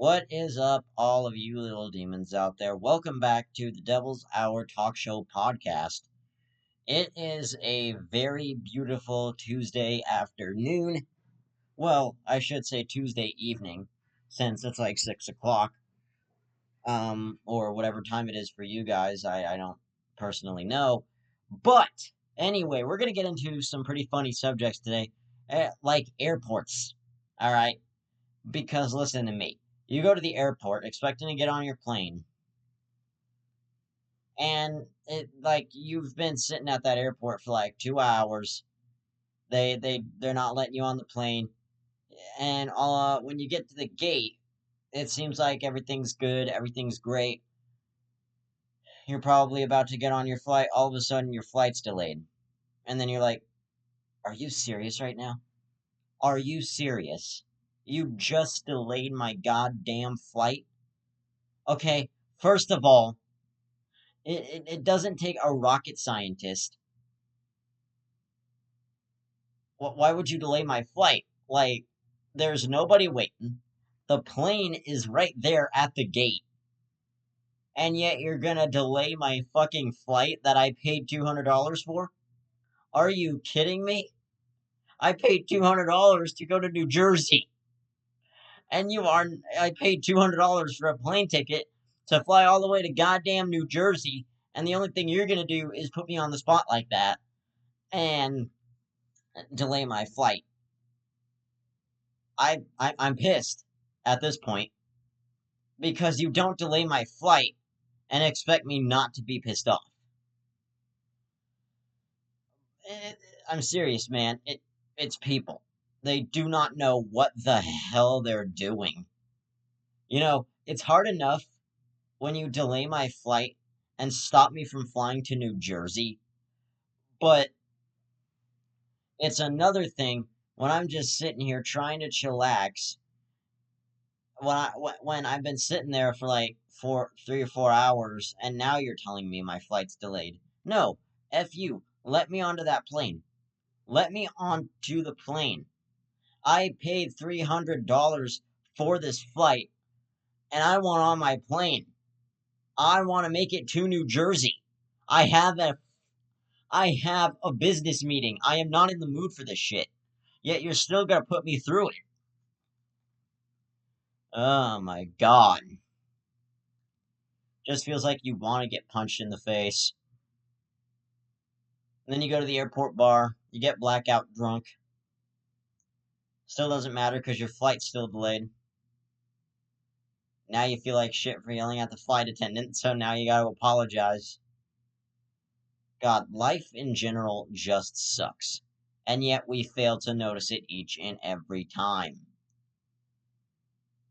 What is up, all of you little demons out there? Welcome back to the Devil's Hour Talk Show podcast. It is a very beautiful Tuesday afternoon. Well, I should say Tuesday evening, since it's like 6 o'clock, or whatever time it is for you guys. I don't personally know. But, anyway, we're going to get into some pretty funny subjects today, like airports. Alright? Because listen to me. You go to the airport expecting to get on your plane, and you've been sitting at that airport for like 2 hours. They're not letting you on the plane, and when you get to the gate, it seems like everything's good, everything's great. You're probably about to get on your flight. All of a sudden, your flight's delayed, and then you're like, "Are you serious right now? Are you serious? You just delayed my goddamn flight." Okay, first of all, it doesn't take a rocket scientist. Why would you delay my flight? Like, there's nobody waiting. The plane is right there at the gate. And yet you're gonna delay my fucking flight that I paid $200 for? Are you kidding me? I paid $200 to go to New Jersey. And I paid $200 for a plane ticket to fly all the way to goddamn New Jersey. And the only thing you're gonna do is put me on the spot like that and delay my flight. I'm pissed at this point because you don't delay my flight and expect me not to be pissed off. I'm serious, man. It's people. They do not know what the hell they're doing. It's hard enough when you delay my flight and stop me from flying to New Jersey, but it's another thing when I'm just sitting here trying to chillax when I've been sitting there for like 3 or 4 hours, and now you're telling me my flight's delayed. No, F you. Let me onto that plane. Let me onto the plane. I paid $300 for this flight, and I want on my plane. I want to make it to New Jersey. I have a I have a business meeting. I am not in the mood for this shit. Yet you're still gonna put me through it. Oh my god. Just feels like you want to get punched in the face. And then you go to the airport bar, you get blackout drunk. Still doesn't matter because your flight's still delayed. Now you feel like shit for yelling at the flight attendant, so now you gotta apologize. God, life in general just sucks. And yet we fail to notice it each and every time.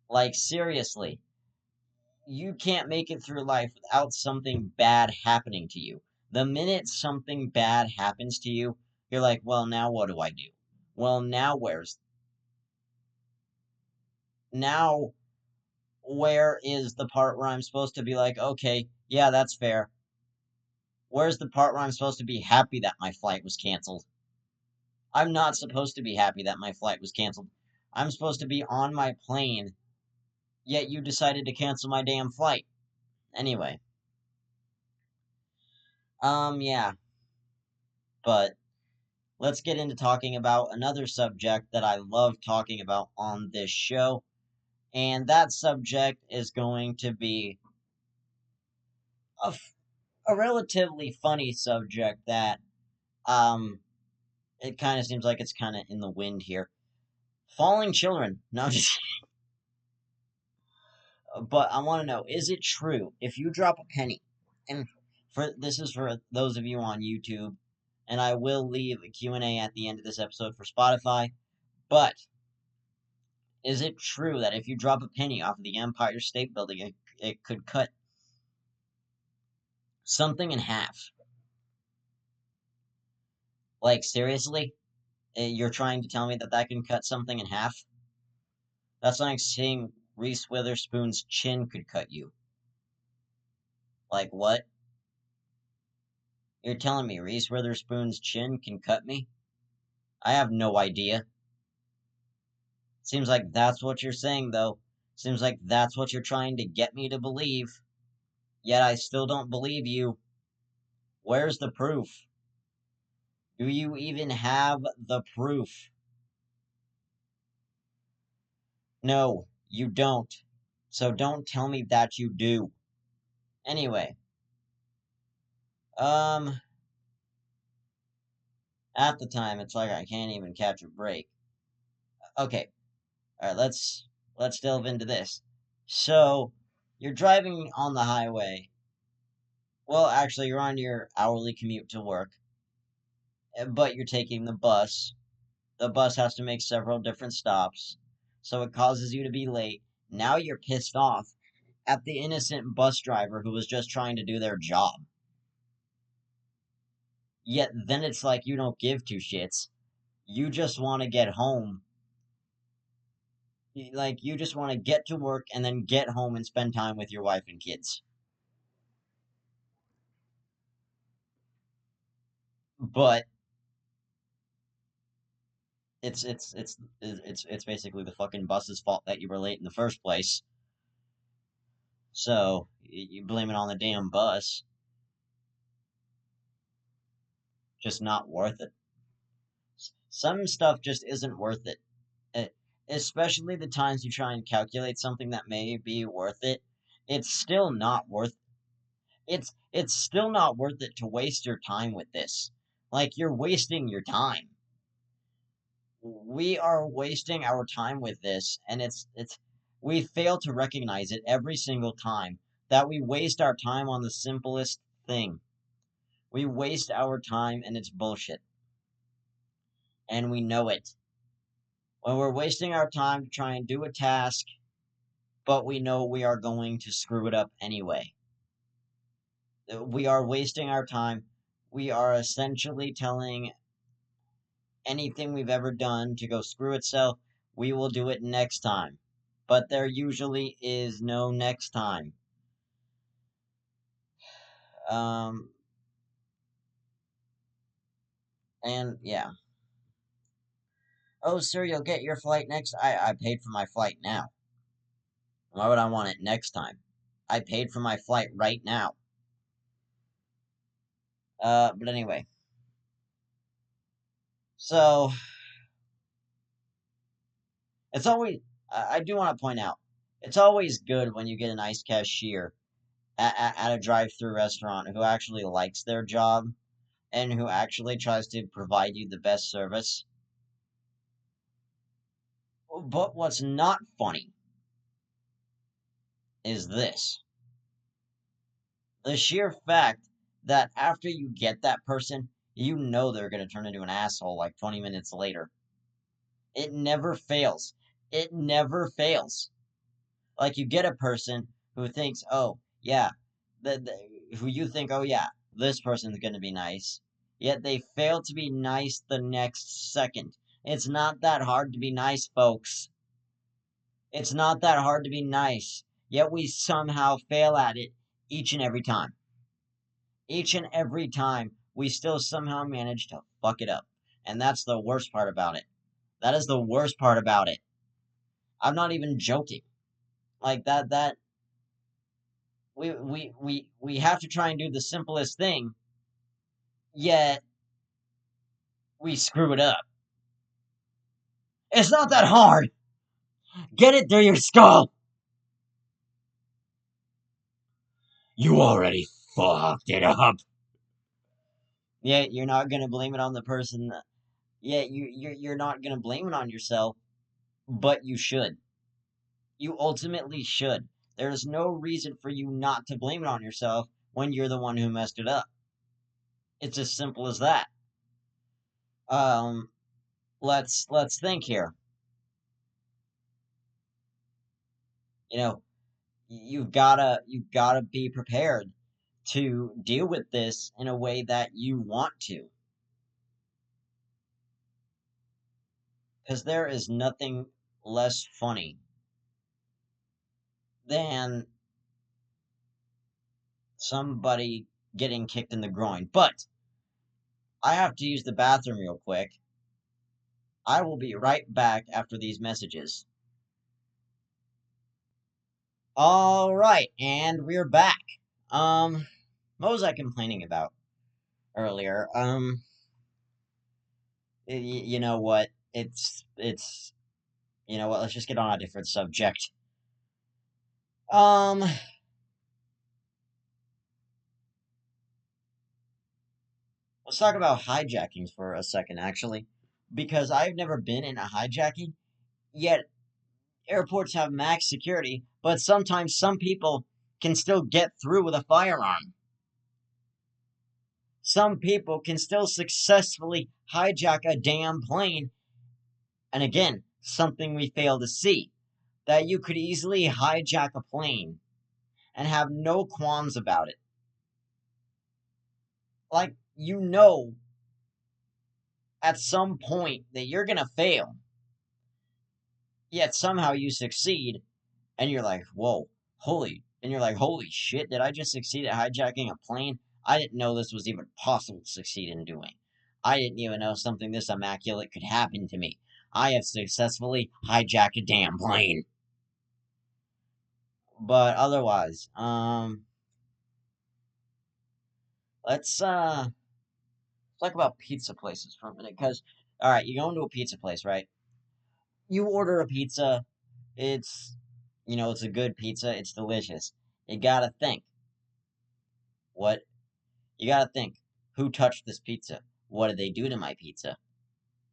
Like, seriously, you can't make it through life without something bad happening to you. The minute something bad happens to you, you're like, well, now what do I do? Well, now where is the part where I'm supposed to be like, okay, yeah, that's fair. Where's the part where I'm supposed to be happy that my flight was canceled? I'm not supposed to be happy that my flight was canceled. I'm supposed to be on my plane, yet you decided to cancel my damn flight. Anyway. Yeah. But let's get into talking about another subject that I love talking about on this show. And that subject is going to be a relatively funny subject that, it kind of seems like it's kind of in the wind here. Falling children. No, just. But I want to know, is it true if you drop a penny, and this is for those of you on YouTube, and I will leave a Q&A at the end of this episode for Spotify, but is it true that if you drop a penny off of the Empire State Building, it could cut something in half? Like, seriously? You're trying to tell me that can cut something in half? That's like saying Reese Witherspoon's chin could cut you. Like, what? You're telling me Reese Witherspoon's chin can cut me? I have no idea. Seems like that's what you're saying, though. Seems like that's what you're trying to get me to believe. Yet I still don't believe you. Where's the proof? Do you even have the proof? No, you don't. So don't tell me that you do. Anyway, um, at the time, it's like I can't even catch a break. Okay, all right, let's delve into this. So, you're driving on the highway. Well, actually, you're on your hourly commute to work, but you're taking the bus. The bus has to make several different stops, so it causes you to be late. Now you're pissed off at the innocent bus driver who was just trying to do their job. Yet then it's like you don't give two shits. You just want to get home. Like, you just want to get to work and then get home and spend time with your wife and kids. But it's basically the fucking bus's fault that you were late in the first place. So you blame it on the damn bus. Just not worth it. Some stuff just isn't worth it. Eh, Especially the times you try and calculate something that may be worth it. It's still not worth it's still not worth it to waste your time with this. Like, you're wasting your time. We are wasting our time with this, and it's we fail to recognize it every single time that we waste our time on the simplest thing. We waste our time and it's bullshit. And we know it. When we're wasting our time to try and do a task, but we know we are going to screw it up anyway. We are wasting our time. We are essentially telling anything we've ever done to go screw itself. We will do it next time. But there usually is no next time. Um, and yeah. Oh, sir, you'll get your flight next. I paid for my flight now. Why would I want it next time? I paid for my flight right now. But anyway. So, it's always, I do want to point out, it's always good when you get a nice cashier at a drive-through restaurant who actually likes their job and who actually tries to provide you the best service. But what's not funny is this. The sheer fact that after you get that person, you know they're going to turn into an asshole like 20 minutes later. It never fails. It never fails. Like, you get a person who thinks, oh, yeah, who you think, oh, yeah, this person's going to be nice. Yet they fail to be nice the next second. It's not that hard to be nice, folks. It's not that hard to be nice. Yet we somehow fail at it each and every time. Each and every time, we still somehow manage to fuck it up. And that's the worst part about it. That is the worst part about it. I'm not even joking. Like, that we have to try and do the simplest thing, yet we screw it up. It's not that hard. Get it through your skull. You already fucked it up. Yeah, you're not gonna blame it on the person. Yeah, you're not gonna blame it on yourself, but you should. You ultimately should. There's no reason for you not to blame it on yourself when you're the one who messed it up. It's as simple as that. Um, let's think here. You know, you've gotta be prepared to deal with this in a way that you want to, because there is nothing less funny than somebody getting kicked in the groin. But I have to use the bathroom real quick. I will be right back after these messages. All right, and we're back. What was I complaining about earlier? You know what? It's you know what? Let's just get on a different subject. Um, let's talk about hijackings for a second, actually, because I've never been in a hijacking. Yet airports have max security, but sometimes some people can still get through with a firearm. Some people can still successfully hijack a damn plane. And again, something we fail to see that you could easily hijack a plane and have no qualms about it. Like, you know, at some point that you're gonna fail, yet somehow you succeed, and you're like, whoa, and you're like, holy shit, did I just succeed at hijacking a plane? I didn't know this was even possible to succeed in doing. I didn't even know something this immaculate could happen to me. I have successfully hijacked a damn plane. But otherwise, let's talk about pizza places for a minute. Because, all right, you go into a pizza place, right? You order a pizza. It's a good pizza. It's delicious. You gotta think, what? You gotta think, who touched this pizza? What did they do to my pizza?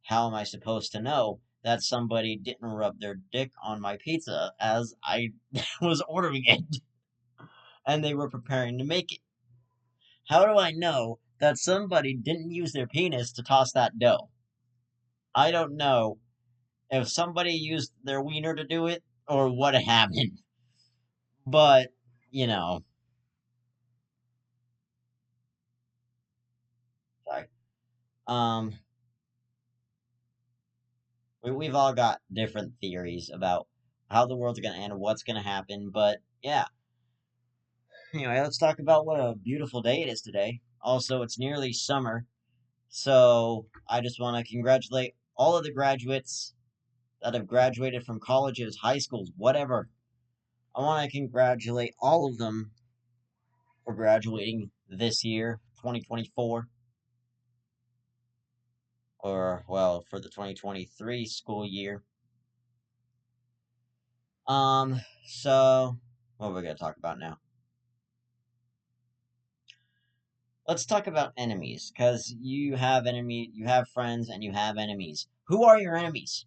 How am I supposed to know that somebody didn't rub their dick on my pizza as I was ordering it and they were preparing to make it? How do I know that somebody didn't use their penis to toss that dough? I don't know if somebody used their wiener to do it or what happened. But, you know, sorry. Um, we've all got different theories about how the world's gonna end, what's gonna happen. But yeah, anyway, let's talk about what a beautiful day it is today. Also, it's nearly summer, so I just want to congratulate all of the graduates that have graduated from colleges, high schools, whatever. I want to congratulate all of them for graduating this year, 2024, or well, for the 2023 school year. So what are we gonna talk about now? Let's talk about enemies, because you have friends, and you have enemies. Who are your enemies?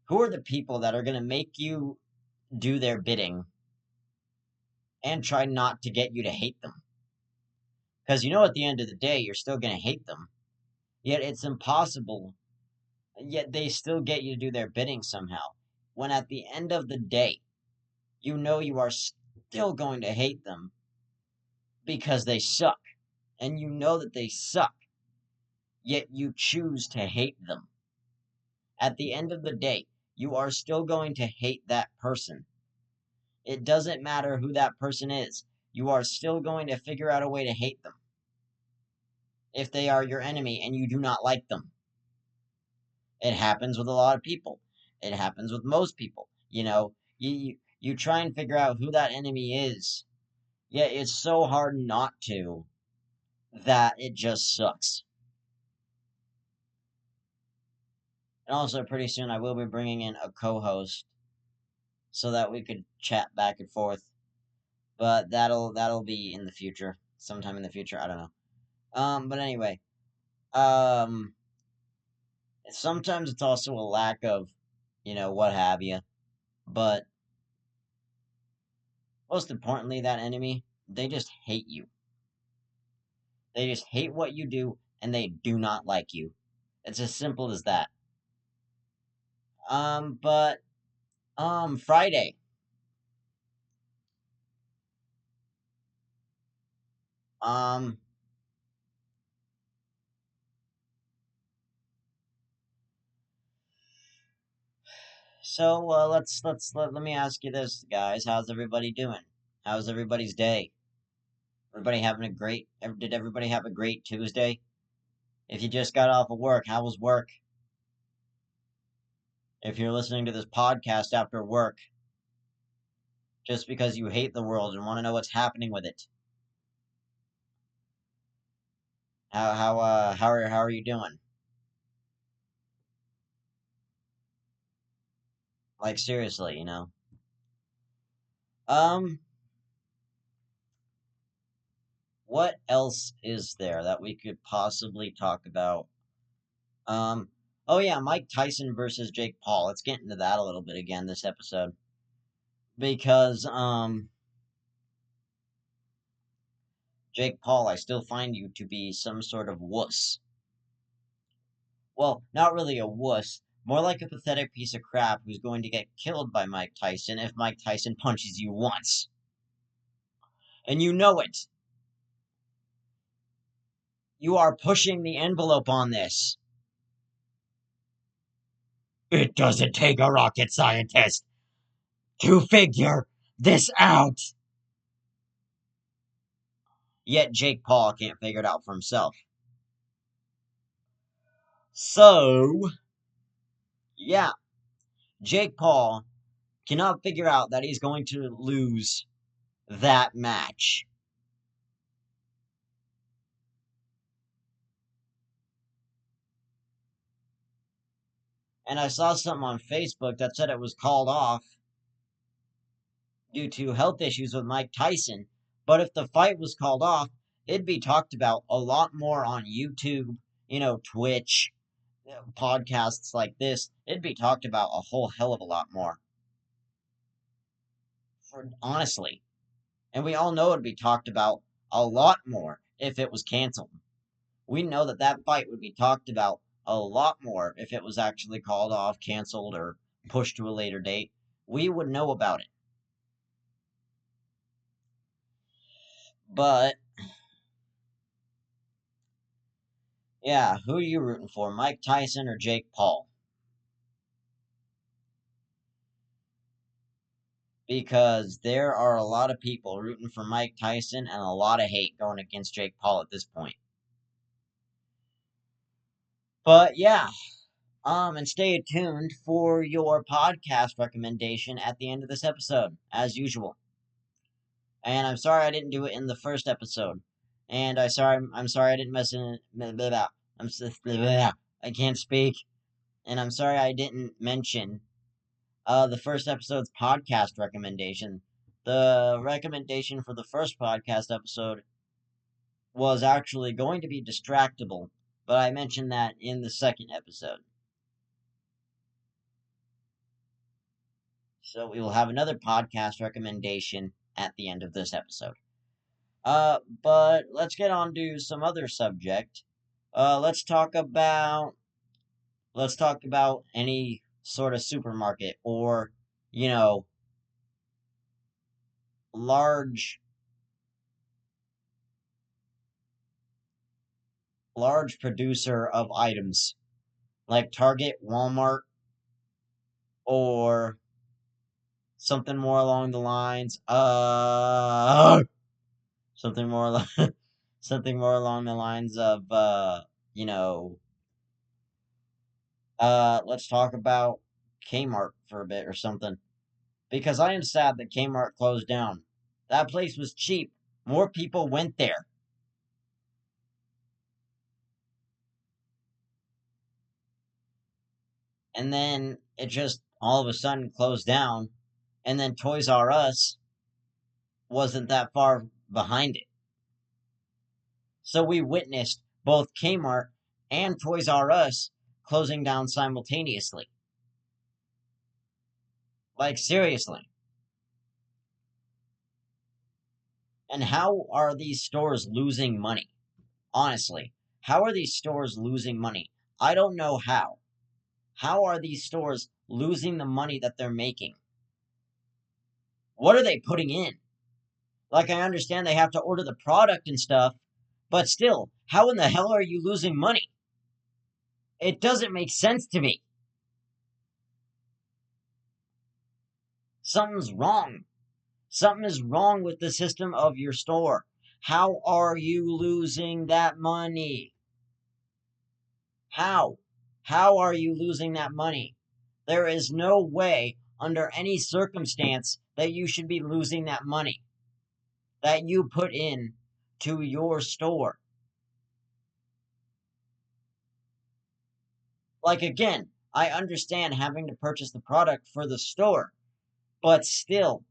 Who are the people that are gonna make you do their bidding and try not to get you to hate them? Because you know at the end of the day, you're still gonna hate them. Yet it's impossible. Yet they still get you to do their bidding somehow. When at the end of the day, you know you are still going to hate them because they suck. And you know that they suck, yet you choose to hate them. At the end of the day, you are still going to hate that person. It doesn't matter who that person is. You are still going to figure out a way to hate them if they are your enemy and you do not like them. It happens with a lot of people. It happens with most people. You try and figure out who that enemy is, yet it's so hard not to that it just sucks. And also, pretty soon I will be bringing in a co-host so that we could chat back and forth. But that'll be in the future, sometime in the future. I don't know. But anyway, um, sometimes it's also a lack of, what have you. But most importantly, that enemy, they just hate you. They just hate what you do, and they do not like you. It's as simple as that. But Friday. Um, so let me ask you this, guys. How's everybody doing? How's everybody's day? Did everybody have a great Tuesday? If you just got off of work, how was work? If you're listening to this podcast after work, just because you hate the world and want to know what's happening with it. How are you doing? Like seriously, you know. Um, what else is there that we could possibly talk about? Um, oh yeah, Mike Tyson versus Jake Paul. Let's get into that a little bit again this episode because Jake Paul, I still find you to be some sort of wuss. Well, not really a wuss, more like a pathetic piece of crap who's going to get killed by Mike Tyson if Mike Tyson punches you once. And you know it. You are pushing the envelope on this. It doesn't take a rocket scientist to figure this out. Yet Jake Paul can't figure it out for himself. So, yeah, Jake Paul cannot figure out that he's going to lose that match. And I saw something on Facebook that said it was called off due to health issues with Mike Tyson. But if the fight was called off, it'd be talked about a lot more on YouTube, Twitch, podcasts like this. It'd be talked about a whole hell of a lot more. Honestly. And we all know it'd be talked about a lot more if it was canceled. We know that that fight would be talked about a lot more if it was actually called off, canceled, or pushed to a later date. We would know about it. But yeah, who are you rooting for, Mike Tyson or Jake Paul? Because there are a lot of people rooting for Mike Tyson and a lot of hate going against Jake Paul at this point. But yeah, and stay tuned for your podcast recommendation at the end of this episode, as usual. And I'm sorry I didn't do it in the first episode. And I'm sorry I didn't mess in blah, blah, blah. I can't speak. And I'm sorry I didn't mention the first episode's podcast recommendation. The recommendation for the first podcast episode was actually going to be Distractable, but I mentioned that in the second episode. So we will have another podcast recommendation at the end of this episode. But let's get on to some other subject. Let's talk about any sort of supermarket or, you know, large large producer of items like Target, Walmart, or something more along the lines something more something more along the lines of you know let's talk about Kmart for a bit or something, because I am sad that Kmart closed down. That place was cheap. More people went there. And then it just all of a sudden closed down, and then Toys R Us wasn't that far behind it. So we witnessed both Kmart and Toys R Us closing down simultaneously. Like, seriously. And how are these stores losing money? Honestly, how are these stores losing money? I don't know how. How are these stores losing the money that they're making? What are they putting in? Like, I understand they have to order the product and stuff, but still, how in the hell are you losing money? It doesn't make sense to me. Something's wrong. Something is wrong with the system of your store. How are you losing that money? How? How are you losing that money? There is no way under any circumstance that you should be losing that money that you put in to your store. Like, again, I understand having to purchase the product for the store, but still,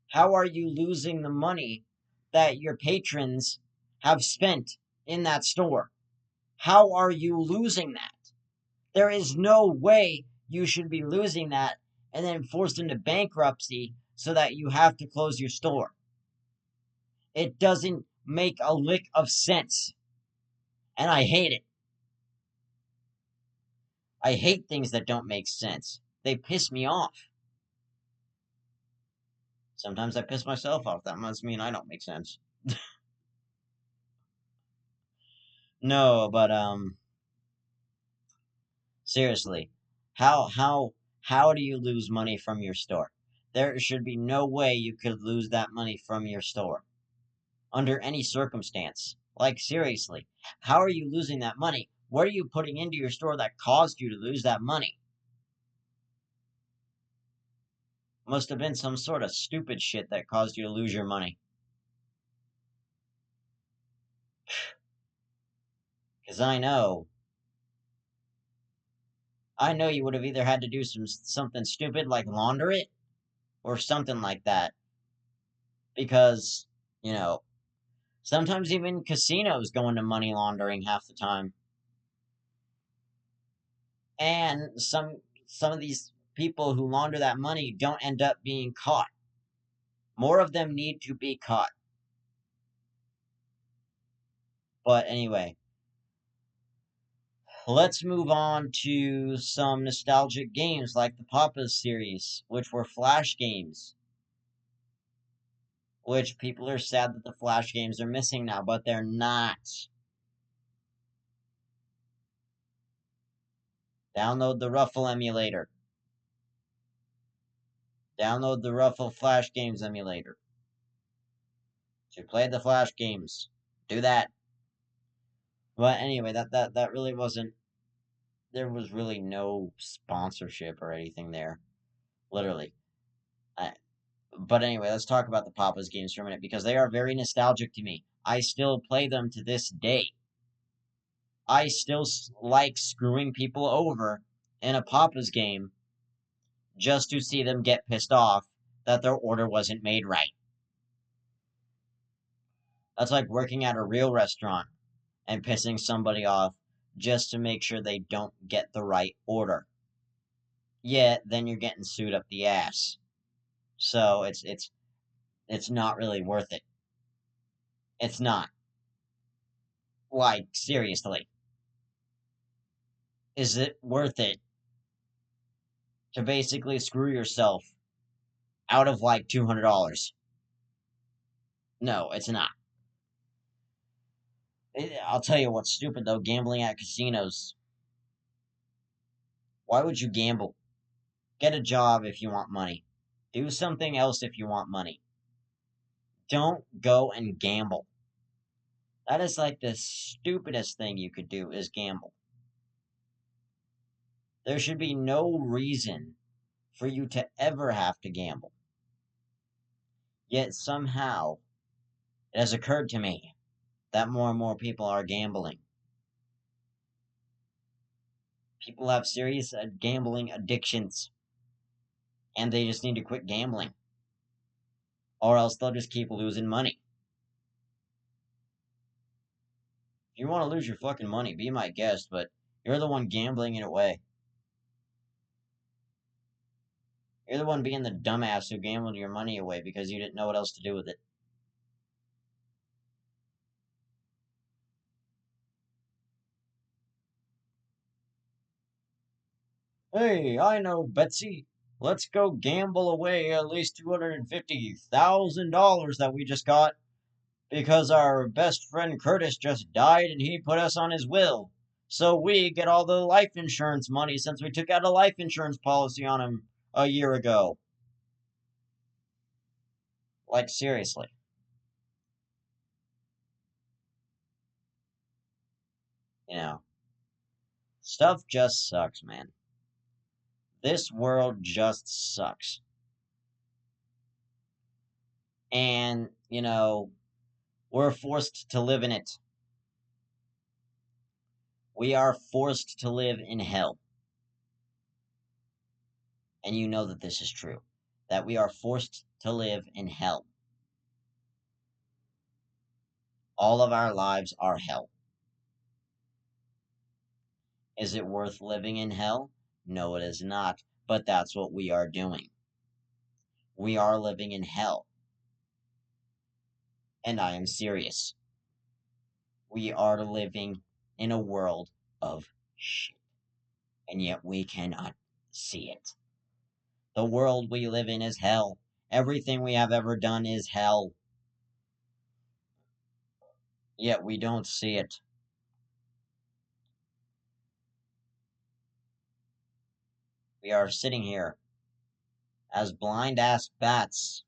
how are you losing the money that your patrons have spent in that store? How are you losing that? There is no way you should be losing that and then forced into bankruptcy so that you have to close your store. It doesn't make a lick of sense. And I hate it. I hate things that don't make sense. They piss me off. Sometimes I piss myself off. That must mean I don't make sense. No, but seriously, how do you lose money from your store? There should be no way you could lose that money from your store under any circumstance. Like, seriously, how are you losing that money? What are you putting into your store that caused you to lose that money? Must have been some sort of stupid shit that caused you to lose your money. Because I know you would have either had to do something stupid like launder it or something like that. Because, you know, sometimes even casinos go into money laundering half the time. And some of these people who launder that money don't end up being caught. More of them need to be caught. But anyway, let's move on to some nostalgic games like the Papa's series, which were Flash games. Which people are sad that the Flash games are missing now, but they're not. Download the Ruffle emulator. Download the Ruffle Flash Games emulator to play the Flash games. Do that. But anyway, that really wasn't. There was really no sponsorship or anything there. Literally. But anyway, let's talk about the Papa's games for a minute because they are very nostalgic to me. I still play them to this day. I still like screwing people over in a Papa's game just to see them get pissed off that their order wasn't made right. That's like working at a real restaurant and pissing somebody off just to make sure they don't get the right order. Yet then you're getting sued up the ass. So it's not really worth it. It's not. Like, seriously. Is it worth it to basically screw yourself out of like $200? No, it's not. I'll tell you what's stupid though, gambling at casinos. Why would you gamble? Get a job if you want money. Do something else if you want money. Don't go and gamble. That is like the stupidest thing you could do is gamble. There should be no reason for you to ever have to gamble. Yet somehow it has occurred to me that more and more people are gambling. People have serious gambling addictions, and they just need to quit gambling, or else they'll just keep losing money. If you want to lose your fucking money, be my guest, but you're the one gambling it away. You're the one being the dumbass who gambled your money away because you didn't know what else to do with it. Hey, I know, Betsy. Let's go gamble away at least $250,000 that we just got because our best friend Curtis just died and he put us on his will. So we get all the life insurance money since we took out a life insurance policy on him a year ago. Like, seriously. You know, stuff just sucks, man. This world just sucks. And, we're forced to live in it. We are forced to live in hell. And you know that this is true. That we are forced to live in hell. All of our lives are hell. Is it worth living in hell? No, it is not. But that's what we are doing. We are living in hell. And I am serious. We are living in a world of shit. And yet we cannot see it. The world we live in is hell. Everything we have ever done is hell. Yet we don't see it. We are sitting here as blind ass bats,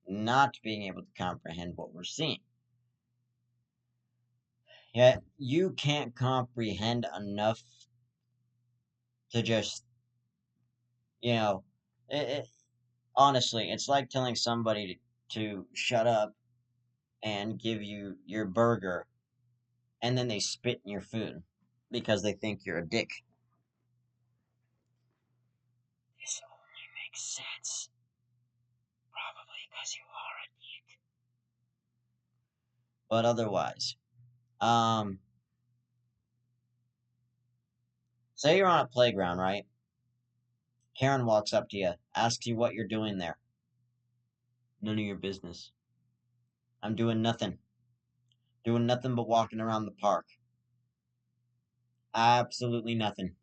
not being able to comprehend what we're seeing. Yet you can't comprehend enough to just, you know, it, it, honestly, it's like telling somebody to shut up and give you your burger, and then they spit in your food because they think you're a dick. This only makes sense. Probably because you are a dick. But otherwise, um, say you're on a playground, right? Karen walks up to you, asks you what you're doing there. None of your business. I'm doing nothing. Doing nothing but walking around the park. Absolutely nothing.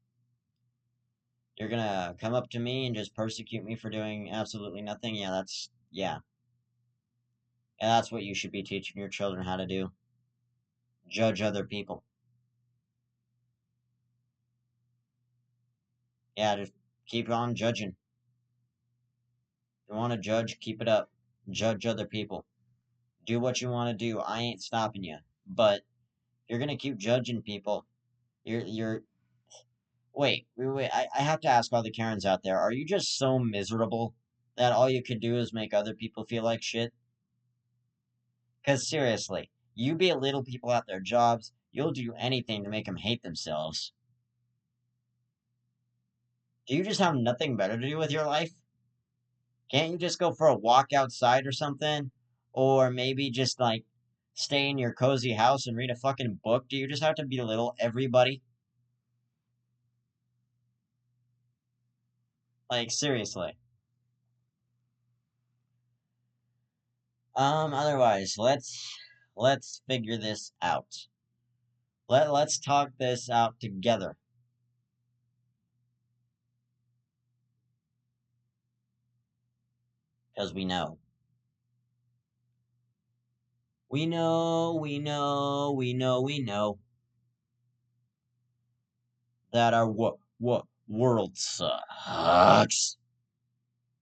You're gonna come up to me and just persecute me for doing absolutely nothing? Yeah. And that's what you should be teaching your children how to do. Judge other people. Yeah, just keep on judging. If you want to judge, keep it up. Judge other people. Do what you want to do. I ain't stopping you. But if you're gonna keep judging people, you're wait. I have to ask all the Karens out there, are you just so miserable that all you could do is make other people feel like shit? Because seriously, you belittle people at their jobs, you'll do anything to make them hate themselves. Do you just have nothing better to do with your life? Can't you just go for a walk outside or something? Or maybe just like stay in your cozy house and read a fucking book? Do you just have to belittle everybody? Like seriously. Otherwise, let's figure this out. Let's talk this out together. Because we know. We know that our what world sucks.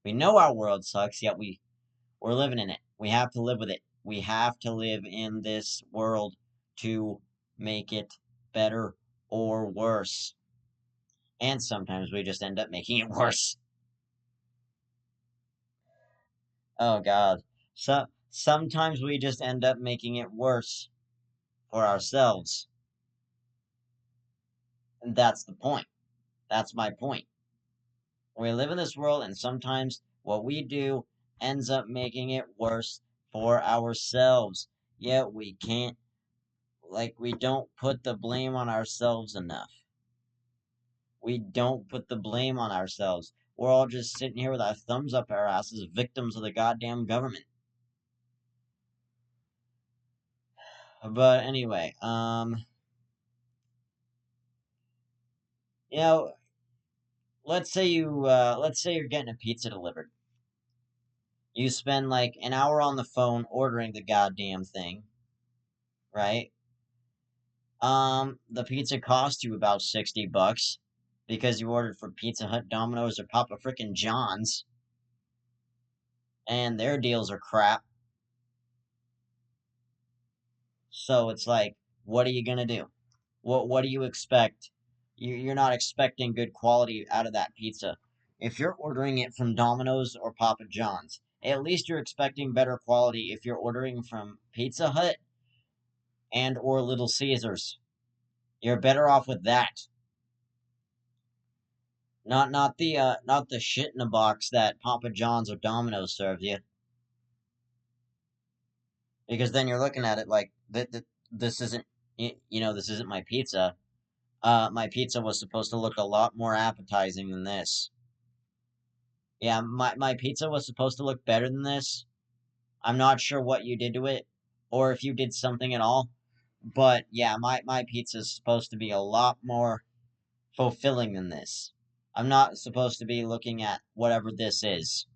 We know our world sucks, yet we're living in it. We have to live with it. We have to live in this world to make it better or worse. And sometimes we just end up making it worse. Oh God. Sometimes we just end up making it worse for ourselves. And that's the point. That's my point. We live in this world, and sometimes what we do ends up making it worse for ourselves. Yet we can't, we don't put the blame on ourselves enough. We don't put the blame on ourselves. We're all just sitting here with our thumbs up our asses, victims of the goddamn government. But anyway, you know, let's say you're getting a pizza delivered. You spend like an hour on the phone ordering the goddamn thing, right? The pizza cost you about $60 because you ordered from Pizza Hut, Domino's, or Papa Frickin' John's, and their deals are crap. So it's like, what are you gonna do? What do you expect? You're not expecting good quality out of that pizza. If you're ordering it from Domino's or Papa John's, at least you're expecting better quality if you're ordering from Pizza Hut and or Little Caesars. You're better off with that. Not the shit in a box that Papa John's or Domino's serves you. Because then you're looking at it like this isn't this isn't my pizza. My pizza was supposed to look a lot more appetizing than this. Yeah, my pizza was supposed to look better than this. I'm not sure what you did to it, or if you did something at all. But yeah, my pizza is supposed to be a lot more fulfilling than this. I'm not supposed to be looking at whatever this is.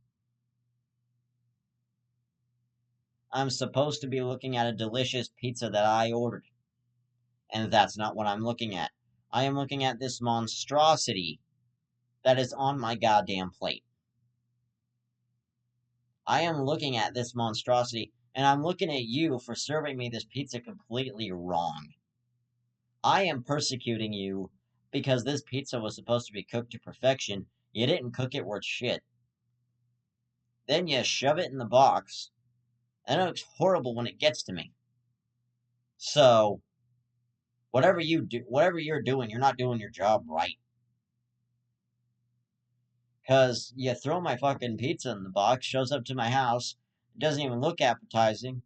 I'm supposed to be looking at a delicious pizza that I ordered. And that's not what I'm looking at. I am looking at this monstrosity that is on my goddamn plate. I am looking at this monstrosity, and I'm looking at you for serving me this pizza completely wrong. I am persecuting you because this pizza was supposed to be cooked to perfection. You didn't cook it worth shit. Then you shove it in the box, and it looks horrible when it gets to me. So, whatever you're doing, you're not doing your job right. Because you throw my fucking pizza in the box, shows up to my house, it doesn't even look appetizing.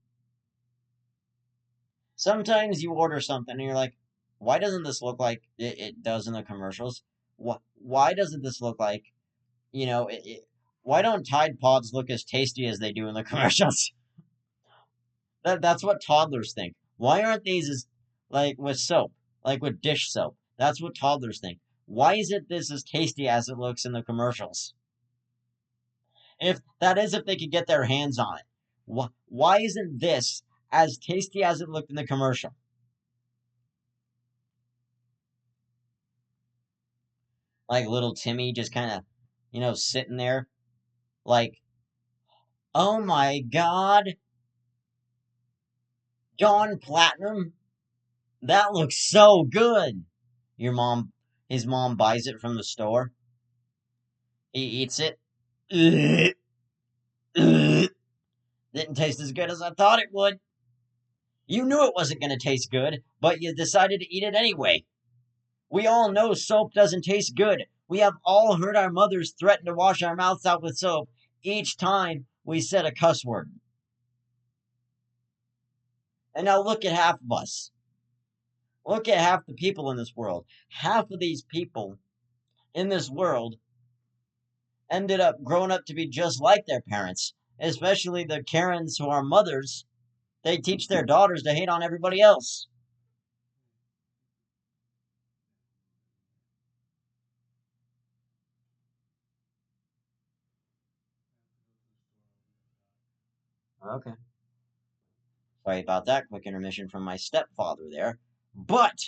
Sometimes you order something and you're like, why doesn't this look like it does in the commercials? Why doesn't this look like, why don't Tide Pods look as tasty as they do in the commercials? That's what toddlers think. Why aren't these as, like with soap, like with dish soap? That's what toddlers think. Why isn't this as tasty as it looks in the commercials? If they could get their hands on it. Why isn't this as tasty as it looked in the commercial? Like little Timmy just kind of, sitting there, like, oh my god, Dawn Platinum, that looks so good. Your mom, his mom buys it from the store. He eats it. Ugh, ugh. Didn't taste as good as I thought it would. You knew it wasn't going to taste good, but you decided to eat it anyway. We all know soap doesn't taste good. We have all heard our mothers threaten to wash our mouths out with soap each time we said a cuss word. And now look at half of us. Look at half the people in this world. Half of these people in this world ended up growing up to be just like their parents, especially the Karens who are mothers. They teach their daughters to hate on everybody else. Okay. Sorry about that quick intermission from my stepfather there. But,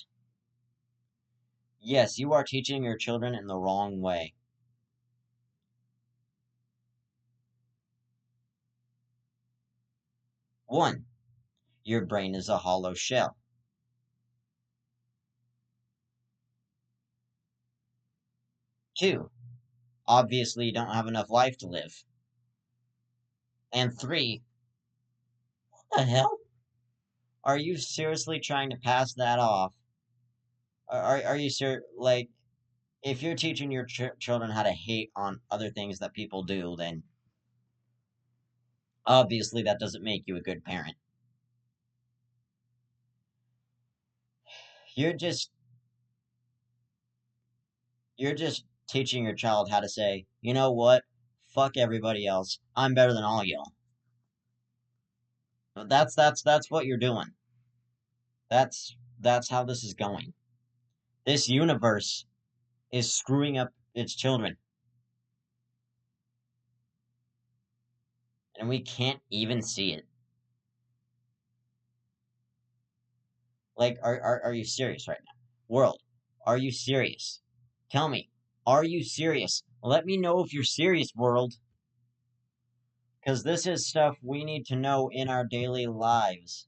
yes, you are teaching your children in the wrong way. One, your brain is a hollow shell. Two, obviously you don't have enough life to live. And three, what the hell? Are you seriously trying to pass that off? Are you sure? Like, if you're teaching your children how to hate on other things that people do, then obviously that doesn't make you a good parent. You're just you're just teaching your child how to say, you know what? Fuck everybody else. I'm better than all y'all. That's what you're doing. That's how this is going. This universe is screwing up its children, and we can't even see it. Like, are you serious right now? World, are you serious? Tell me, are you serious? Let me know if you're serious, world. Because this is stuff we need to know in our daily lives.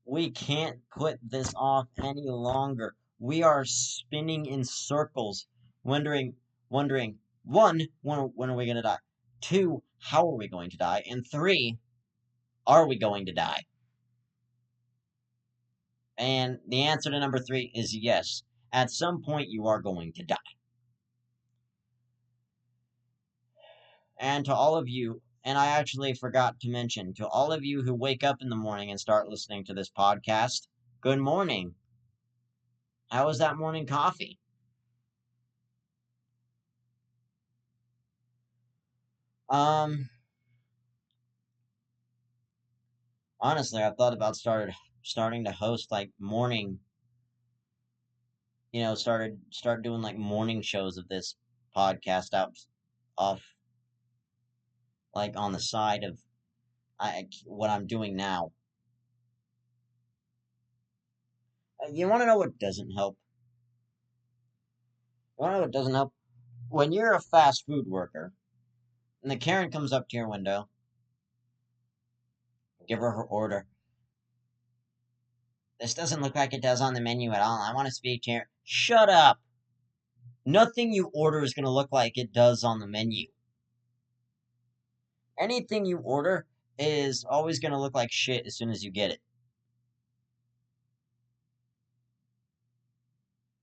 We can't put this off any longer. We are spinning in circles, wondering, one, when are we going to die? Two, how are we going to die? And three, are we going to die? And the answer to number three is yes. At some point, you are going to die. And to all of you, and I actually forgot to mention, to all of you who wake up in the morning and start listening to this podcast, good morning. How was that morning coffee? Um, Honestly, I've thought about starting to host like morning, start doing like morning shows of this podcast out off like on the side of what I'm doing now. You want to know what doesn't help? You want to know what doesn't help? When you're a fast food worker and the Karen comes up to your window, give her order. This doesn't look like it does on the menu at all. I want to speak to her. Shut up! Nothing you order is going to look like it does on the menu. Anything you order is always going to look like shit as soon as you get it.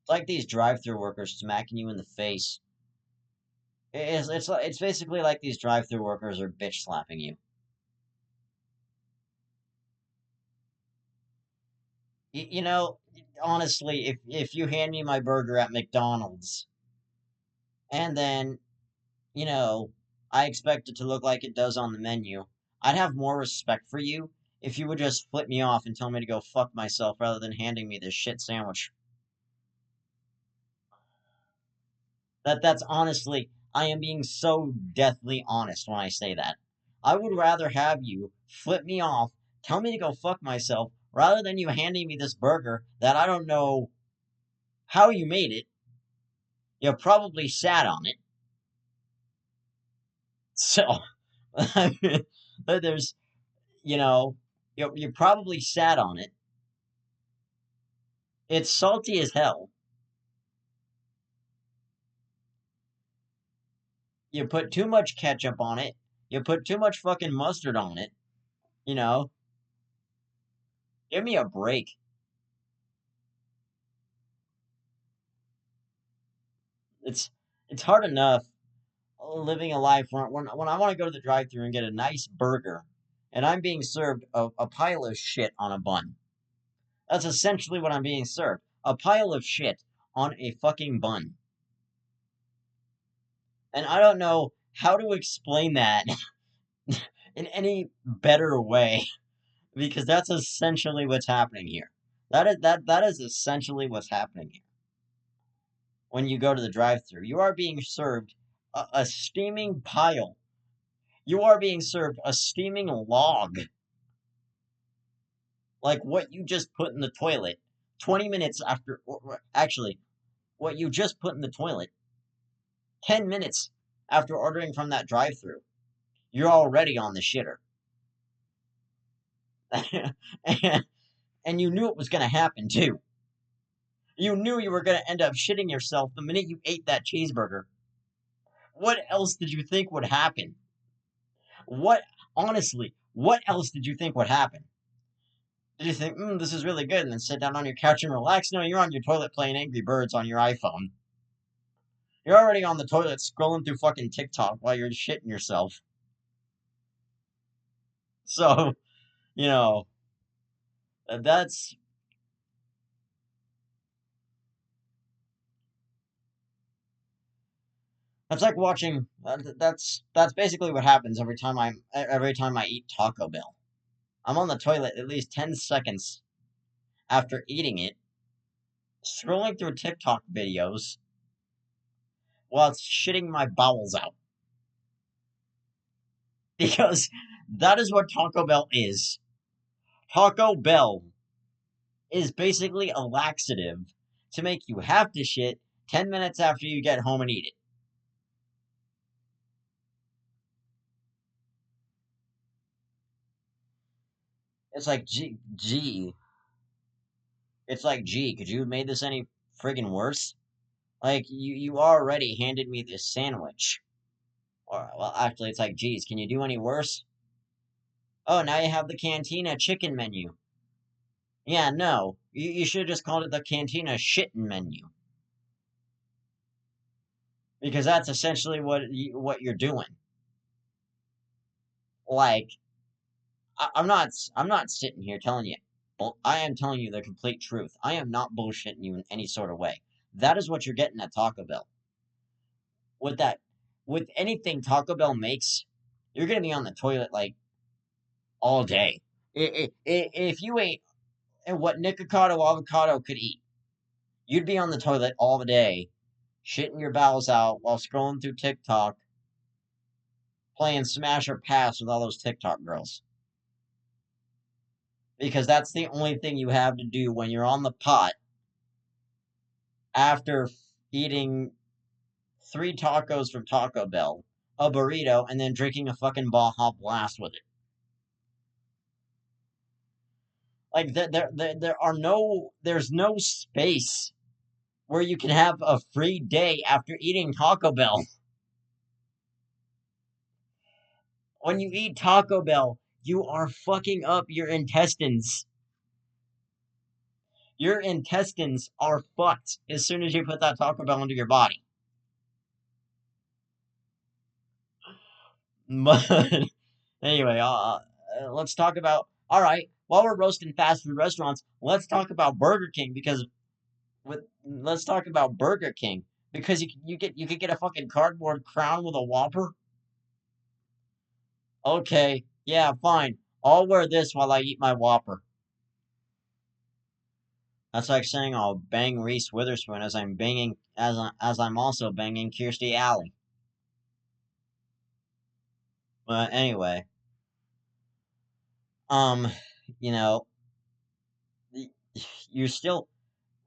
It's like these drive-through workers smacking you in the face. It's basically like these drive-through workers are bitch slapping you. You know, honestly, if you hand me my burger at McDonald's and then, you know, I expect it to look like it does on the menu, I'd have more respect for you if you would just flip me off and tell me to go fuck myself rather than handing me this shit sandwich. That's honestly, I am being so deathly honest when I say that. I would rather have you flip me off, tell me to go fuck myself, rather than you handing me this burger that I don't know how you made it. You probably sat on it. So, there's, you probably sat on it. It's salty as hell. You put too much ketchup on it. You put too much fucking mustard on it. You know, give me a break. It's it's hard enough living a life when I want to go to the drive-thru and get a nice burger, and I'm being served a pile of shit on a bun. That's essentially what I'm being served. A pile of shit on a fucking bun. And I don't know how to explain that in any better way because that's essentially what's happening here. That is essentially what's happening here. When you go to the drive-thru, you are being served a steaming pile. You are being served a steaming log, like what you just put in the toilet 20 minutes after, or actually, what you just put in the toilet 10 minutes after ordering from that drive-thru. You're already on the shitter. and, and you knew it was going to happen too. You knew you were going to end up shitting yourself the minute you ate that cheeseburger. What else did you think would happen? What, honestly, what else did you think would happen? Did you think, this is really good, and then sit down on your couch and relax? No, you're on your toilet playing Angry Birds on your iPhone. You're already on the toilet scrolling through fucking TikTok while you're shitting yourself. So, you know, that's like watching. That's basically what happens every time I eat Taco Bell. I'm on the toilet at least 10 seconds after eating it, scrolling through TikTok videos while it's shitting my bowels out. Because that is what Taco Bell is. Taco Bell is basically a laxative to make you have to shit 10 minutes after you get home and eat it. It's like, gee. It's like, gee, could you have made this any friggin' worse? Like, you already handed me this sandwich. Or, well, actually, it's like, geez, can you do any worse? Oh, now you have the Cantina chicken menu. Yeah, no. You should have just called it the Cantina shittin' menu. Because that's essentially what you're doing. Like, I'm not sitting here telling you. Well, I am telling you the complete truth. I am not bullshitting you in any sort of way. That is what you're getting at Taco Bell. With that, with anything Taco Bell makes, you're gonna be on the toilet like all day. If you ate what Nikocado Avocado could eat, you'd be on the toilet all the day, shitting your bowels out while scrolling through TikTok, playing Smash or Pass with all those TikTok girls. Because that's the only thing you have to do when you're on the pot after eating 3 tacos from Taco Bell, a burrito, and then drinking a fucking Baja Blast with it. Like there's no space where you can have a free day after eating Taco Bell. When you eat Taco Bell, you are fucking up your intestines. Your intestines are fucked as soon as you put that Taco Bell into your body. But anyway, let's talk about. All right, while we're roasting fast food restaurants, let's talk about Burger King because let's talk about Burger King because you could get a fucking cardboard crown with a Whopper. Okay, yeah, fine. I'll wear this while I eat my Whopper. That's like saying I'll bang Reese Witherspoon as I'm also banging Kirstie Alley. But anyway, um, you know, you're still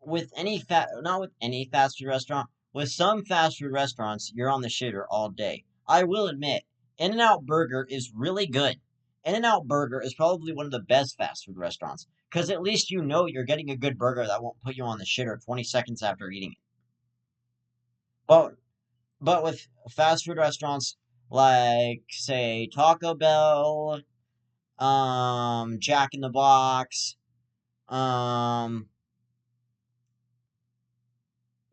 with any not with any fast food restaurant. With some fast food restaurants, you're on the shitter all day. I will admit, In-N-Out Burger is really good. In-N-Out Burger is probably one of the best fast food restaurants because at least you know you're getting a good burger that won't put you on the shitter 20 seconds after eating it. But with fast food restaurants like say Taco Bell, Jack in the Box, um,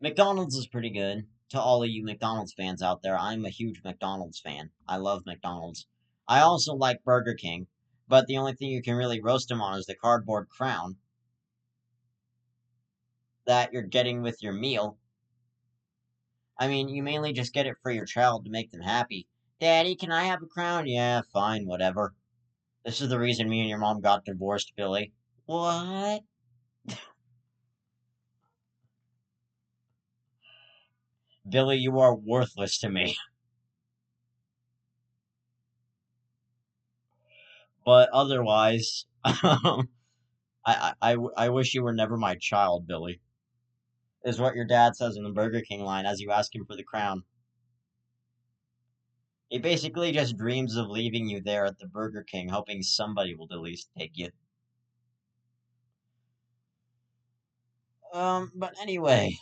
McDonald's is pretty good. To all of you McDonald's fans out there, I'm a huge McDonald's fan. I love McDonald's. I also like Burger King, but the only thing you can really roast them on is the cardboard crown that you're getting with your meal. I mean, you mainly just get it for your child to make them happy. Daddy, can I have a crown? Yeah, fine, whatever. This is the reason me and your mom got divorced, Billy. What? Billy, you are worthless to me. But otherwise, I wish you were never my child, Billy. Is what your dad says in the Burger King line as you ask him for the crown. He basically just dreams of leaving you there at the Burger King, hoping somebody will at least take you. But anyway,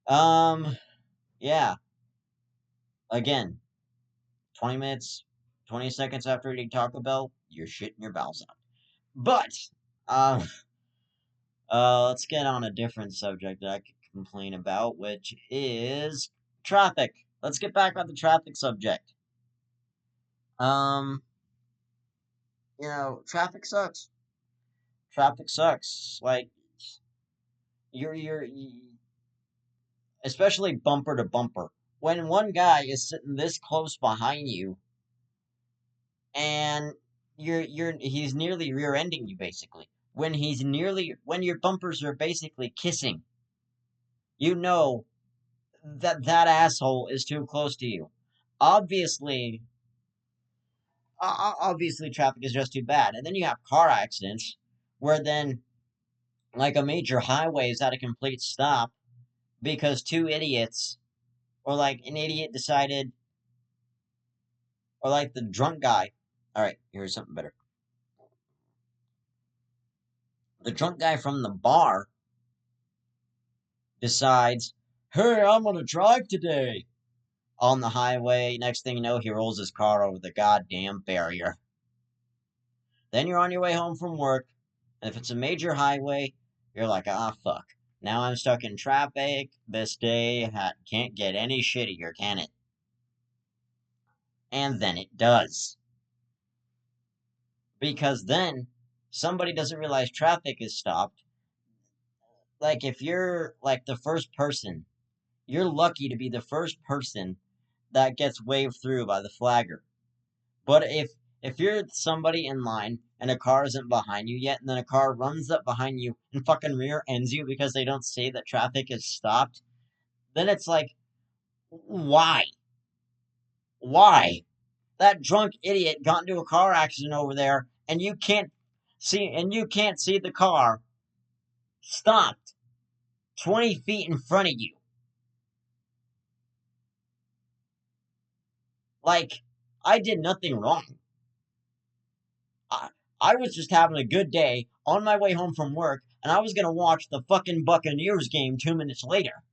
um, yeah. Again, 20 minutes, 20 seconds after eating Taco Bell, you're shitting your bowels out. But, um, let's get on a different subject that I could complain about, which is traffic. Let's get back on the traffic subject. Um, traffic sucks. Traffic sucks. Like especially bumper to bumper. When one guy is sitting this close behind you and he's nearly rear-ending you basically. When your bumpers are basically kissing, you know that asshole is too close to you. Obviously, obviously traffic is just too bad. And then you have car accidents where then like a major highway is at a complete stop because two idiots or like an idiot decided or like the drunk guy. All right, here's something better. The drunk guy from the bar decides, hey, I'm gonna drive today. On the highway, next thing you know, he rolls his car over the goddamn barrier. Then you're on your way home from work, and if it's a major highway, you're like, ah, fuck. Now I'm stuck in traffic. This day can't get any shittier, can it? And then it does. Because then somebody doesn't realize traffic is stopped. Like, if you're like the first person, you're lucky to be the first person that gets waved through by the flagger. But if you're somebody in line and a car isn't behind you yet, and then a car runs up behind you and fucking rear ends you because they don't see that traffic is stopped, then it's like, why? Why? That drunk idiot got into a car accident over there, and you can't see the car stopped 20 feet in front of you. Like, I did nothing wrong. I, I was just having a good day on my way home from work, and I was gonna watch the fucking Buccaneers game 2 minutes later.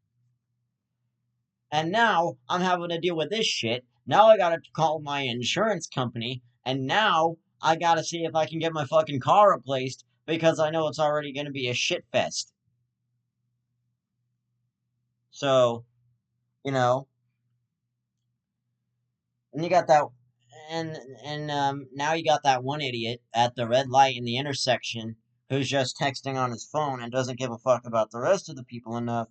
And now I'm having to deal with this shit. Now I gotta call my insurance company, and now I gotta see if I can get my fucking car replaced because I know it's already gonna be a shit fest. So, you know, and you got that, and now you got that one idiot at the red light in the intersection who's just texting on his phone and doesn't give a fuck about the rest of the people enough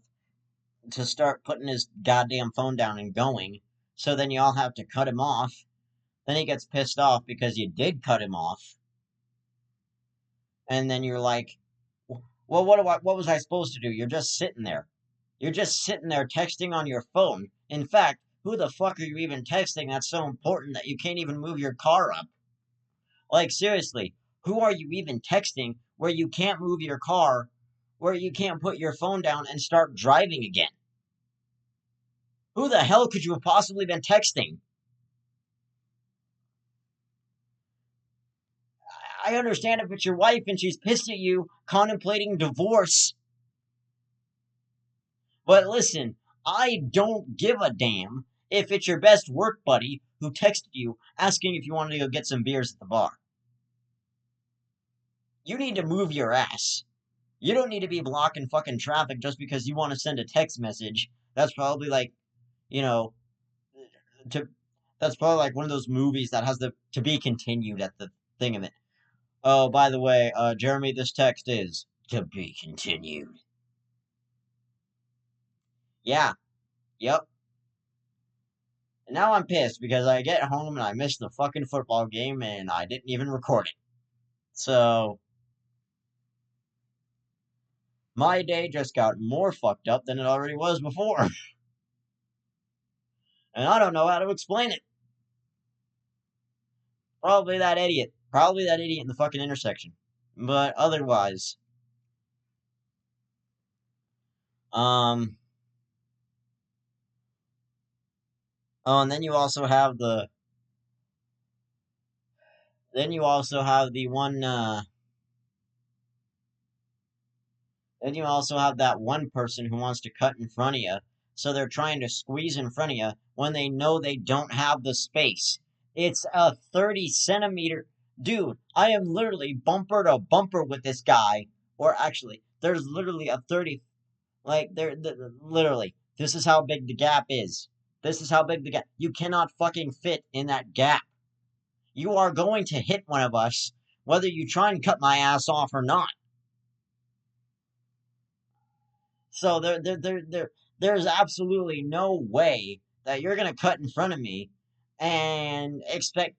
to start putting his goddamn phone down and going. So then you all have to cut him off. Then he gets pissed off because you did cut him off. And then you're like, well, what was I supposed to do? You're just sitting there. You're just sitting there texting on your phone. In fact, who the fuck are you even texting that's so important that you can't even move your car up? Like, seriously, who are you even texting where you can't move your car, where you can't put your phone down and start driving again? Who the hell could you have possibly been texting? I understand if it's your wife and she's pissed at you, contemplating divorce. But listen, I don't give a damn if it's your best work buddy who texted you asking if you wanted to go get some beers at the bar. You need to move your ass. You don't need to be blocking fucking traffic just because you want to send a text message. That's probably like, you know, to that's probably like one of those movies that has the to be continued at the thing of it. Oh, by the way, Jeremy, this text is to be continued. Yeah, yep. And now I'm pissed because I get home and I missed the fucking football game and I didn't even record it. So, my day just got more fucked up than it already was before. And I don't know how to explain it. Probably that idiot. Probably that idiot in the fucking intersection. But otherwise, um, oh, and then you also have the one, then you also have that one person who wants to cut in front of you. So they're trying to squeeze in front of you when they know they don't have the space. It's a 30 centimeter. Dude, I am literally bumper to bumper with this guy. Or actually, there's literally a 30. Like, literally, this is how big the gap is. This is how big the gap. You cannot fucking fit in that gap. You are going to hit one of us, whether you try and cut my ass off or not. So there's absolutely no way that you're gonna cut in front of me and expect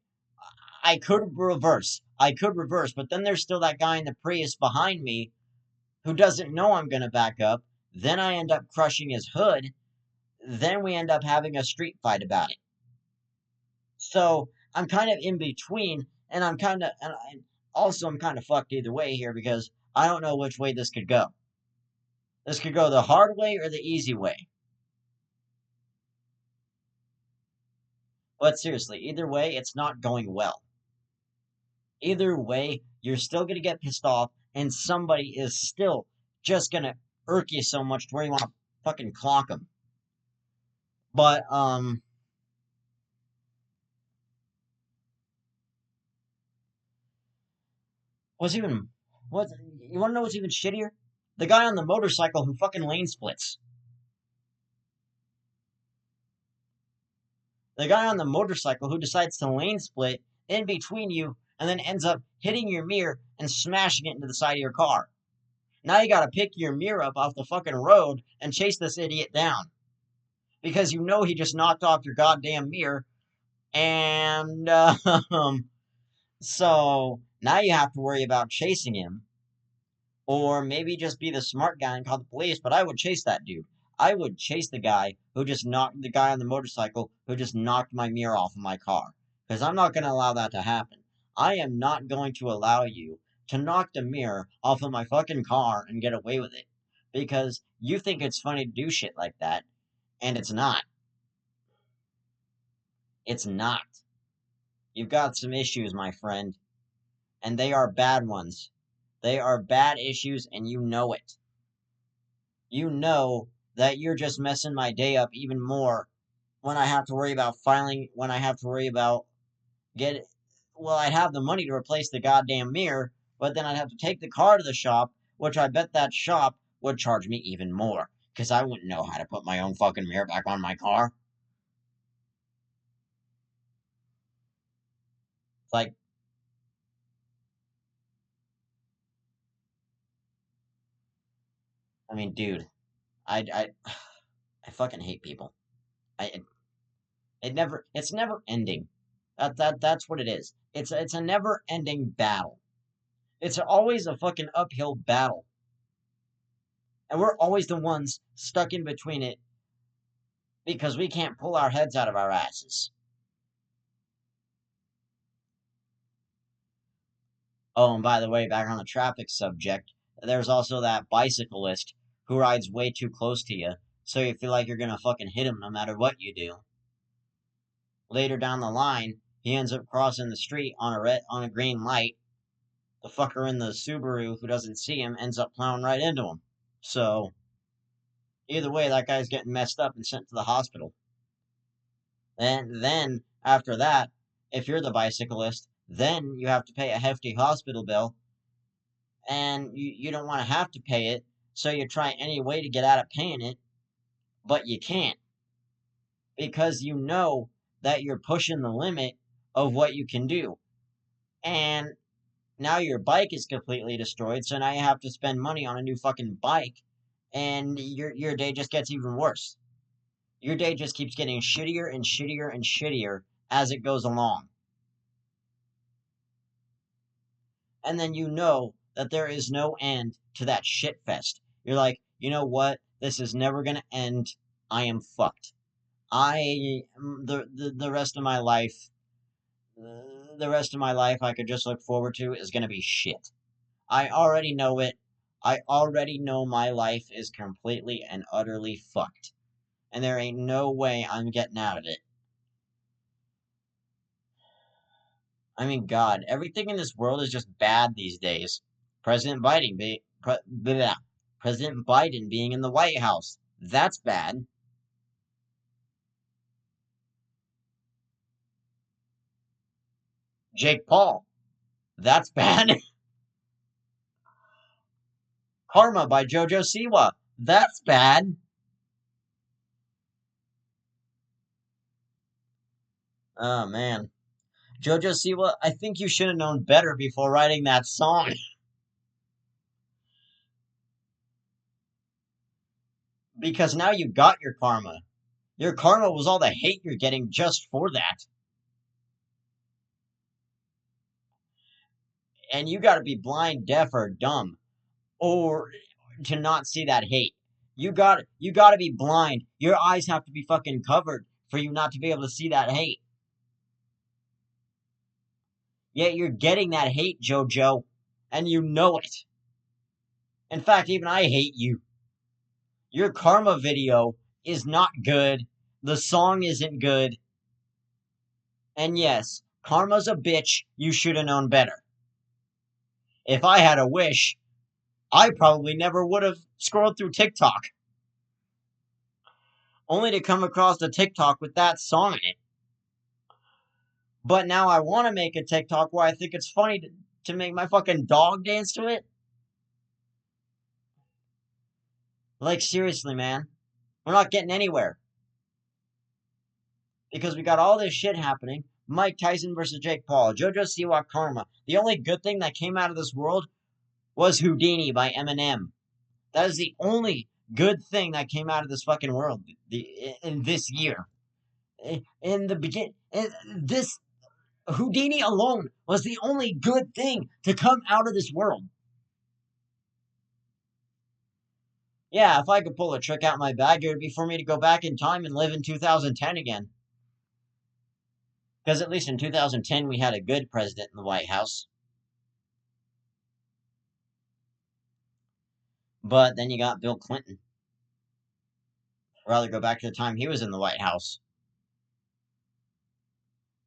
I could reverse. I could reverse, but then there's still that guy in the Prius behind me who doesn't know I'm gonna back up. Then I end up crushing his hood. Then we end up having a street fight about it. So I'm kind of in between, and also I'm kind of fucked either way here because I don't know which way this could go. This could go the hard way or the easy way. But seriously, either way, it's not going well. Either way, you're still going to get pissed off, and somebody is still just gonna irk you so much to where you want to fucking clock them. But, what's even, what, you wanna know what's even shittier? The guy on the motorcycle who fucking lane splits. The guy on the motorcycle who decides to lane split in between you and then ends up hitting your mirror and smashing it into the side of your car. Now you gotta pick your mirror up off the fucking road and chase this idiot down. Because you know he just knocked off your goddamn mirror. And, so now you have to worry about chasing him. Or maybe just be the smart guy and call the police, but I would chase that dude. I would chase the guy who just knocked the guy on the motorcycle who just knocked my mirror off of my car. Because I'm not going to allow that to happen. I am not going to allow you to knock the mirror off of my fucking car and get away with it. Because you think it's funny to do shit like that, and it's not. It's not. You've got some issues, my friend, and they are bad ones. They are bad issues, and you know it. You know that you're just messing my day up even more when I have to worry about filing, when I have to worry about get. Well, I'd have the money to replace the goddamn mirror, but then I'd have to take the car to the shop, which I bet that shop would charge me even more, because I wouldn't know how to put my own fucking mirror back on my car. Like, I mean, dude, I, I fucking hate people. I, it's never ending. That's what it is. It's a never ending battle. It's always a fucking uphill battle. And we're always the ones stuck in between it because we can't pull our heads out of our asses. Oh, and by the way, back on the traffic subject, there's also that bicyclist who rides way too close to you, so you feel like you're gonna fucking hit him no matter what you do. Later down the line, he ends up crossing the street on a green light. The fucker in the Subaru who doesn't see him ends up plowing right into him. So either way, that guy's getting messed up and sent to the hospital. And then after that, if you're the bicyclist, then you have to pay a hefty hospital bill, and you don't want to have to pay it, so you try any way to get out of paying it, but you can't because you know that you're pushing the limit of what you can do. And now your bike is completely destroyed, so now you have to spend money on a new fucking bike, and your day just gets even worse. Your day just keeps getting shittier and shittier and shittier as it goes along. And then you know that there is no end to that shit fest. You're like, you know what? This is never gonna end. I am fucked. The rest of my life, the rest of my life I could just look forward to is gonna be shit. I already know it. I already know my life is completely and utterly fucked. And there ain't no way I'm getting out of it. I mean, God, everything in this world is just bad these days. President Biden be, pre, blah, President Biden being in the White House. That's bad. Jake Paul. That's bad. Karma by JoJo Siwa. That's bad. Oh man. JoJo Siwa, I think you should have known better before writing that song. Because now you got your karma. Your karma was all the hate you're getting just for that. And you gotta be blind, deaf, or dumb, or to not see that hate. You gotta be blind. Your eyes have to be fucking covered for you not to be able to see that hate. Yet you're getting that hate, JoJo, and you know it. In fact, even I hate you. Your karma video is not good. The song isn't good. And yes, karma's a bitch. You should have known better. If I had a wish, I probably never would have scrolled through TikTok, only to come across a TikTok with that song in it. But now I want to make a TikTok where I think it's funny to make my fucking dog dance to it. Like, seriously, man. We're not getting anywhere. Because we got all this shit happening. Mike Tyson versus Jake Paul, JoJo Siwa Karma. The only good thing that came out of this world was Houdini by Eminem. That is the only good thing that came out of this fucking world in this year. In the begin, this Houdini alone was the only good thing to come out of this world. Yeah, if I could pull a trick out my bag, it would be for me to go back in time and live in 2010 again. Because at least in 2010 we had a good president in the White House. But then you got Bill Clinton. I'd rather go back to the time he was in the White House.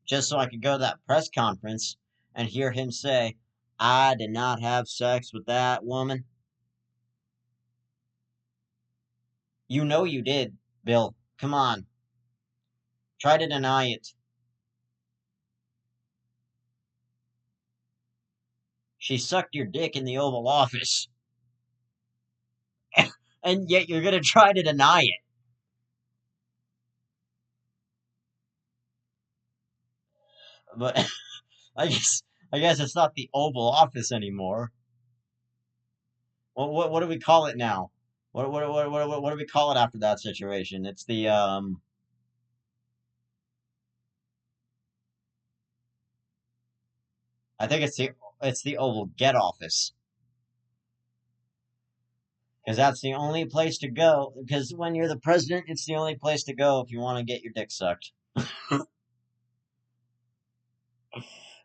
Just so I could go to that press conference and hear him say, I did not have sex with that woman. You know you did, Bill. Come on. Try to deny it. She sucked your dick in the Oval Office. And yet you're gonna try to deny it. But I guess it's not the Oval Office anymore. What do we call it now? What do we call it after that situation? It's the I think it's the Oval Get Office. Because that's the only place to go. Because when you're the president, it's the only place to go if you want to get your dick sucked.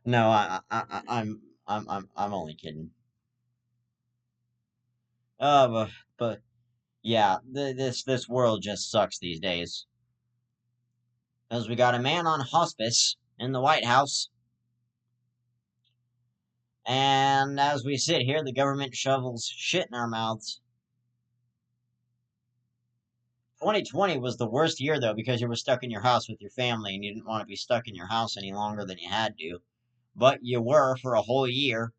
No, I'm only kidding. But yeah, this world just sucks these days. Because we got a man on hospice in the White House, and as we sit here, the government shovels shit in our mouths. 2020 was the worst year though because you were stuck in your house with your family and you didn't want to be stuck in your house any longer than you had to. But you were for a whole year.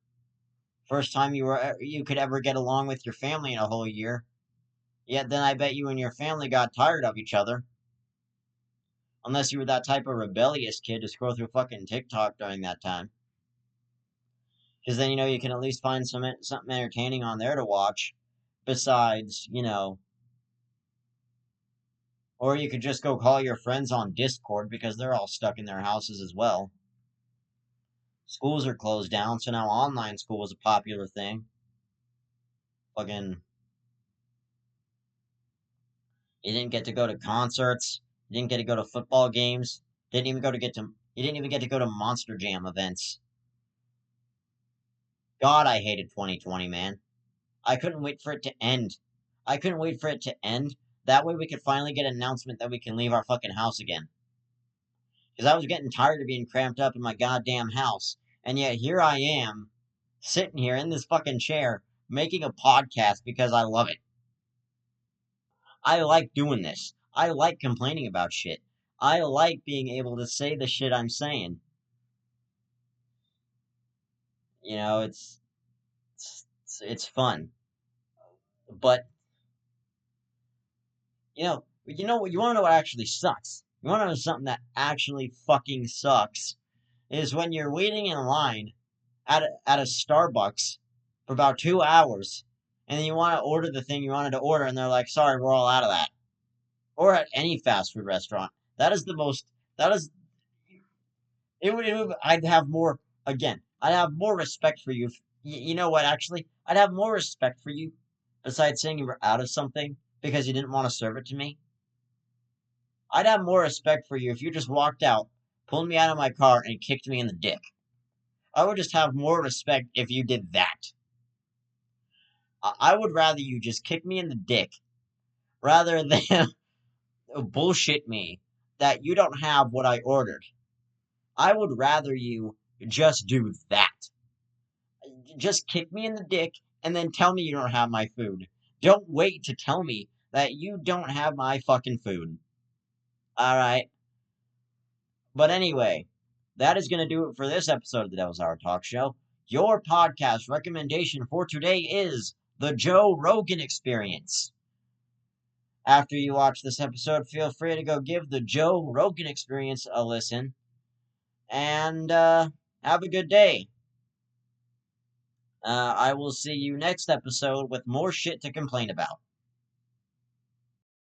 First time you could ever get along with your family in a whole year. Yet then I bet you and your family got tired of each other. Unless you were that type of rebellious kid to scroll through fucking TikTok during that time. Because then, you can at least find something entertaining on there to watch. Besides, or you could just go call your friends on Discord because they're all stuck in their houses as well. Schools are closed down, so now online school is a popular thing. Fucking, you didn't get to go to concerts. You didn't get to go to football games. You didn't even get to go to Monster Jam events. God, I hated 2020, man. I couldn't wait for it to end. I couldn't wait for it to end. That way we could finally get an announcement that we can leave our fucking house again. Because I was getting tired of being cramped up in my goddamn house. And yet here I am, sitting here in this fucking chair, making a podcast because I love it. I like doing this. I like complaining about shit. I like being able to say the shit I'm saying. It's fun. But you want to know what actually sucks? You want to know something that actually fucking sucks? Is when you're waiting in line at a Starbucks for about 2 hours, and then you want to order the thing you wanted to order, and they're like, "Sorry, we're all out of that." Or at any fast food restaurant, that is the most. That is I'd have more. Again, I'd have more respect for you. You know what? Actually, I'd have more respect for you. Besides saying you were out of something because you didn't want to serve it to me, I'd have more respect for you if you just walked out, pulled me out of my car, and kicked me in the dick. I would just have more respect if you did that. I would rather you just kick me in the dick rather than bullshit me that you don't have what I ordered. I would rather you just do that. Just kick me in the dick and then tell me you don't have my food. Don't wait to tell me that you don't have my fucking food. Alright. But anyway, that is going to do it for this episode of the Devil's Hour Talk Show. Your podcast recommendation for today is The Joe Rogan Experience. After you watch this episode, feel free to go give The Joe Rogan Experience a listen. And have a good day. I will see you next episode with more shit to complain about.